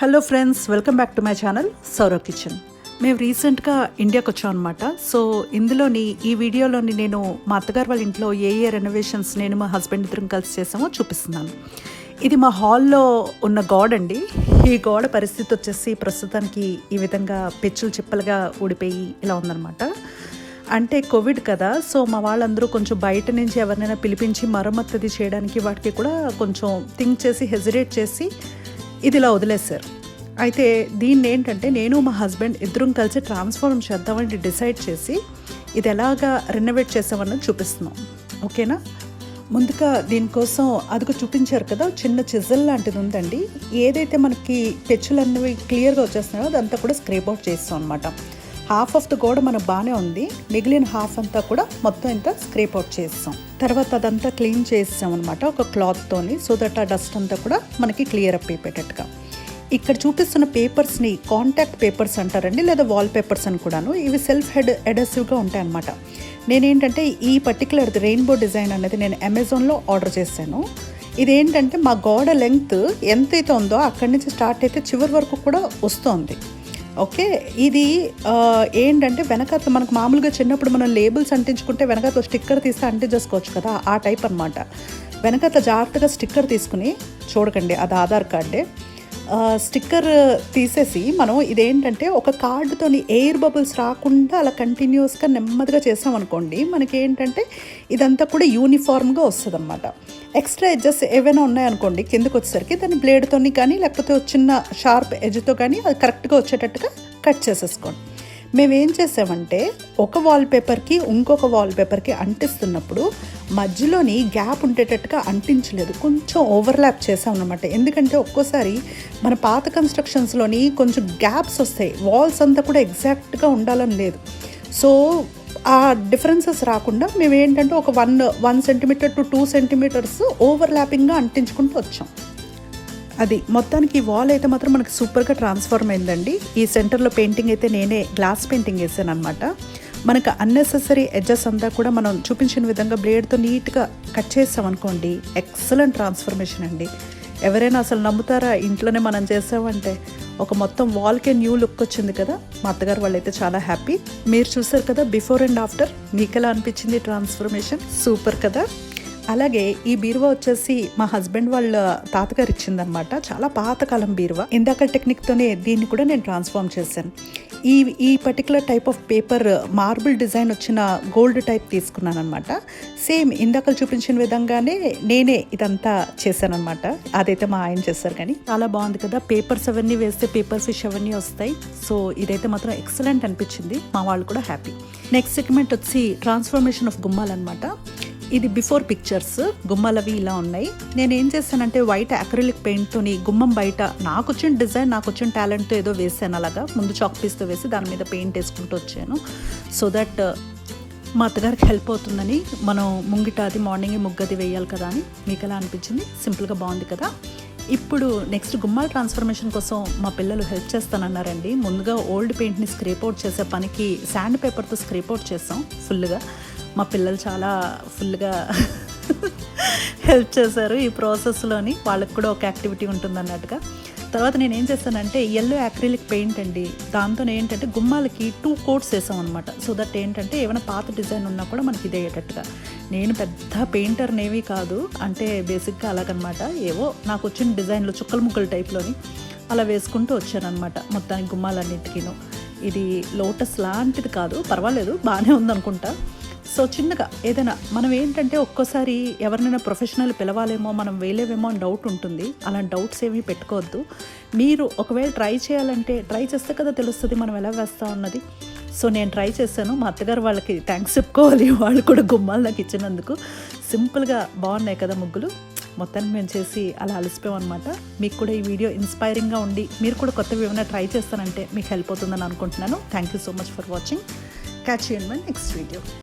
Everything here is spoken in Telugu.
Hello friends, welcome back to my channel Saurav kitchen. మేము రీసెంట్గా ఇండియాకి వచ్చాం అనమాట. సో ఈ వీడియోలోని నేను మా అత్తగారు వాళ్ళ ఇంట్లో ఏ రెనోవేషన్స్ నేను మా హస్బెండ్ ఇద్దరం కలిసి చేసామో చూపిస్తున్నాను. ఇది మా హాల్లో ఉన్న గోడ అండి. ఈ గోడ పరిస్థితి వచ్చేసి ప్రస్తుతానికి ఈ విధంగా పెచ్చులు చిప్పలుగా ఊడిపోయి ఇలా ఉందన్నమాట. అంటే కోవిడ్ కదా, సో మా వాళ్ళందరూ కొంచెం బయట నుంచి ఎవరినైనా పిలిపించి మరమ్మతుది చేయడానికి వాటికి కూడా కొంచెం థింక్ చేసి హెజిటేట్ చేసి ఇది ఇలా వదిలేశారు. అయితే దీన్ని ఏంటంటే నేను మా హస్బెండ్ ఇద్దరం కలిసి ట్రాన్స్ఫార్మ్ చేద్దామని డిసైడ్ చేసి ఇది ఎలాగా రెనోవేట్ చేసామన్నది చూపిస్తున్నాం. ఓకేనా? ముందుగా దీనికోసం అదిగో చూపించారు కదా, చిన్న చిజల్ లాంటిది ఉందండి. ఏదైతే మనకి పెచ్చులు అన్నవి క్లియర్గా వచ్చేస్తున్నాయో అదంతా కూడా స్క్రేప్ అవుట్ చేస్తాం అనమాట. హాఫ్ ఆఫ్ ద గోడ మనకు బాగానే ఉంది, మిగిలిన హాఫ్ అంతా కూడా మొత్తం ఇంత స్క్రేప్ అవుట్ చేస్తాం. తర్వాత అదంతా క్లీన్ చేస్తాం అనమాట ఒక క్లాత్తోని, సో దట్ ఆ డస్ట్ అంతా కూడా మనకి క్లియర్ అప్ అయిపోయేటట్టుగా. ఇక్కడ చూపిస్తున్న పేపర్స్ని కాంటాక్ట్ పేపర్స్ అంటారండి, లేదా వాల్ పేపర్స్ అని కూడాను. ఇవి సెల్ఫ్ అడెసివ్గా ఉంటాయి అన్నమాట. నేనేంటంటే ఈ పర్టికులర్ రెయిన్బో డిజైన్ అనేది నేను అమెజాన్లో ఆర్డర్ చేశాను. ఇదేంటంటే మా గోడ లెంగ్త్ ఎంతైతే ఉందో అక్కడి నుంచి స్టార్ట్ అయితే చివరి వరకు కూడా వస్తుంది. ఓకే, ఇది ఏంటంటే వెనకాల మనకు మామూలుగా చిన్నప్పుడు మనం లేబుల్స్ అంటించుకుంటే వెనకాల స్టిక్కర్ తీస్తే అంటించేసుకోవచ్చు కదా, ఆ టైప్ అనమాట. వెనకాల జాగ్రత్తగా స్టిక్కర్ తీసుకుని చూడకండి, అది ఆధార్ కార్డే. స్టిక్కర్ తీసేసి మనం ఇదేంటంటే ఒక కార్డుతోని ఎయిర్ బబుల్స్ రాకుండా అలా కంటిన్యూస్గా నెమ్మదిగా చేసామనుకోండి, మనకి ఏంటంటే ఇదంతా కూడా యూనిఫార్మ్గా వస్తుంది అనమాట. ఎక్స్ట్రా ఎడ్జెస్ ఏవైనా ఉన్నాయనుకోండి కిందకు వచ్చేసరికి దాన్ని బ్లేడ్తోని కానీ లేకపోతే చిన్న షార్ప్ ఎడ్జ్తో కానీ అది కరెక్ట్గా వచ్చేటట్టుగా కట్ చేసేసుకోండి. మేమేం చేసామంటే ఒక వాల్పేపర్కి ఇంకొక వాల్పేపర్కి అంటిస్తున్నప్పుడు మధ్యలోని గ్యాప్ ఉండేటట్టుగా అంటించలేదు, కొంచెం ఓవర్లాప్ చేసాం అన్నమాట. ఎందుకంటే ఒక్కోసారి మన పాత కన్స్ట్రక్షన్స్లోని కొంచెం గ్యాప్స్ వస్తాయి, వాల్స్ అంతా కూడా ఎగ్జాక్ట్గా ఉండాలని లేదు. సో ఆ డిఫరెన్సెస్ రాకుండా మేము ఏంటంటే ఒక 1 సెంటీమీటర్ టు 2 సెంటీమీటర్స్ ఓవర్లాపింగ్గా అంటించుకుంటూ వచ్చాం. అది మొత్తానికి వాల్ అయితే మాత్రం మనకి సూపర్గా ట్రాన్స్ఫార్మ్ అయిందండి. ఈ సెంటర్లో పెయింటింగ్ అయితే నేనే గ్లాస్ పెయింటింగ్ వేసాను అనమాట. మనకు అన్నెసెసరీ ఎడ్జెస్ అంతా కూడా మనం చూపించిన విధంగా బ్లేడ్తో నీట్గా కట్ చేసామనుకోండి, ఎక్సలెంట్ ట్రాన్స్ఫర్మేషన్ అండి. ఎవరైనా అసలు నమ్ముతారా ఇంట్లోనే మనం చేసామంటే? ఒక మొత్తం వాల్కే న్యూ లుక్ వచ్చింది కదా. మా అత్తగారు వాళ్ళైతే చాలా హ్యాపీ. మీరు చూసారు కదా బిఫోర్ అండ్ ఆఫ్టర్, మీకు ఎలా అనిపించింది ట్రాన్స్ఫర్మేషన్? సూపర్ కదా. అలాగే ఈ బీరువా వచ్చేసి మా హస్బెండ్ వాళ్ళ తాతగారు ఇచ్చిందనమాట. చాలా పాతకాలం బీరువా. ఇందాక టెక్నిక్తోనే దీన్ని కూడా నేను ట్రాన్స్ఫార్మ్ చేశాను. ఈ particular type of paper marble design వచ్చిన గోల్డ్ టైప్ తీసుకున్నాను అనమాట. సేమ్ ఇందాక చూపించిన విధంగానే నేనే ఇదంతా చేశాను అనమాట. అదైతే మా ఆయన చేస్తారు, కానీ చాలా బాగుంది కదా. పేపర్స్ అవన్నీ వేస్తే పేపర్ ఫిష్ అవన్నీ వస్తాయి. సో ఇదైతే మాత్రం ఎక్సలెంట్ అనిపించింది. మా వాళ్ళు కూడా హ్యాపీ. నెక్స్ట్ సెగ్మెంట్ వచ్చి ట్రాన్స్ఫర్మేషన్ ఆఫ్ గుమ్మాలు అనమాట. ఇది బిఫోర్ పిక్చర్స్. గుమ్మాలవి ఇలా ఉన్నాయి. నేను ఏం చేశానంటే వైట్ అక్రిలిక్ పెయింట్తోని గుమ్మం బయట నాకు వచ్చిన డిజైన్, నాకు వచ్చిన టాలెంట్తో ఏదో వేసాను. అలాగా ముందు చాక్ పీస్తో వేసి దాని మీద పెయింట్ వేసుకుంటూ వచ్చాను. సో దట్ మా అత్తగారికి హెల్ప్ అవుతుందని. మనం ముంగిట అది మార్నింగే ముగ్గది వేయాలి కదా అని. మీకు ఎలా అనిపించింది? సింపుల్గా బాగుంది కదా. ఇప్పుడు నెక్స్ట్ గుమ్మాల ట్రాన్స్ఫర్మేషన్ కోసం మా పిల్లలు హెల్ప్ చేస్తానన్నారండి. ముందుగా ఓల్డ్ పెయింట్ని స్క్రేప్ అవుట్ చేసే పనికి శాండ్ పేపర్తో స్క్రేప్ అవుట్ చేసాం ఫుల్గా. మా పిల్లలు చాలా ఫుల్గా హెల్ప్ చేశారు ఈ ప్రాసెస్లోని. వాళ్ళకి కూడా ఒక యాక్టివిటీ ఉంటుంది అన్నట్టుగా. తర్వాత నేను ఏం చేస్తానంటే ఎల్లో యాక్రిలిక్ పెయింట్ అండి, దాంతో ఏంటంటే గుమ్మాలకి 2 కోట్స్ వేసాం అనమాట. సో దట్ ఏంటంటే ఏమైనా పాత డిజైన్ ఉన్నా కూడా మనకి ఇది అయ్యేటట్టుగా. నేను పెద్ద పెయింటర్నేవి కాదు, అంటే బేసిక్గా అలాగనమాట. ఏవో నాకు వచ్చిన డిజైన్లు చుక్కల ముక్కల టైప్లోని అలా వేసుకుంటూ వచ్చానమాట మొత్తానికి గుమ్మాలన్నిటికీను. ఇది లోటస్ లాంటిది కాదు, పర్వాలేదు, బాగానే ఉందనుకుంటా. సో చిన్నగా ఏదైనా మనం ఏంటంటే ఒక్కోసారి ఎవరినైనా ప్రొఫెషనల్ పిలవాలేమో, మనం వేయలేమేమో అని డౌట్ ఉంటుంది. అలాంటి డౌట్స్ ఏమీ పెట్టుకోవద్దు. మీరు ఒకవేళ ట్రై చేయాలంటే ట్రై చేస్తే కదా తెలుస్తుంది మనం ఎలా వేస్తాం అన్నది. సో నేను ట్రై చేశాను. మా అత్తగారు వాళ్ళకి థ్యాంక్స్ చెప్పుకోవాలి, వాళ్ళు కూడా గుమ్మాలు నాకు ఇచ్చినందుకు. సింపుల్గా బాగున్నాయి కదా ముగ్గులు. మొత్తానికి మేము చేసి అలా అలసిపోయాం అనమాట. మీకు కూడా ఈ వీడియో ఇన్స్పైరింగ్గా ఉండి మీరు కూడా కొత్తవి ఏమైనా ట్రై చేస్తానంటే మీకు హెల్ప్ అవుతుందని అనుకుంటున్నాను. Thank you so much for watching. Catch you in my next video.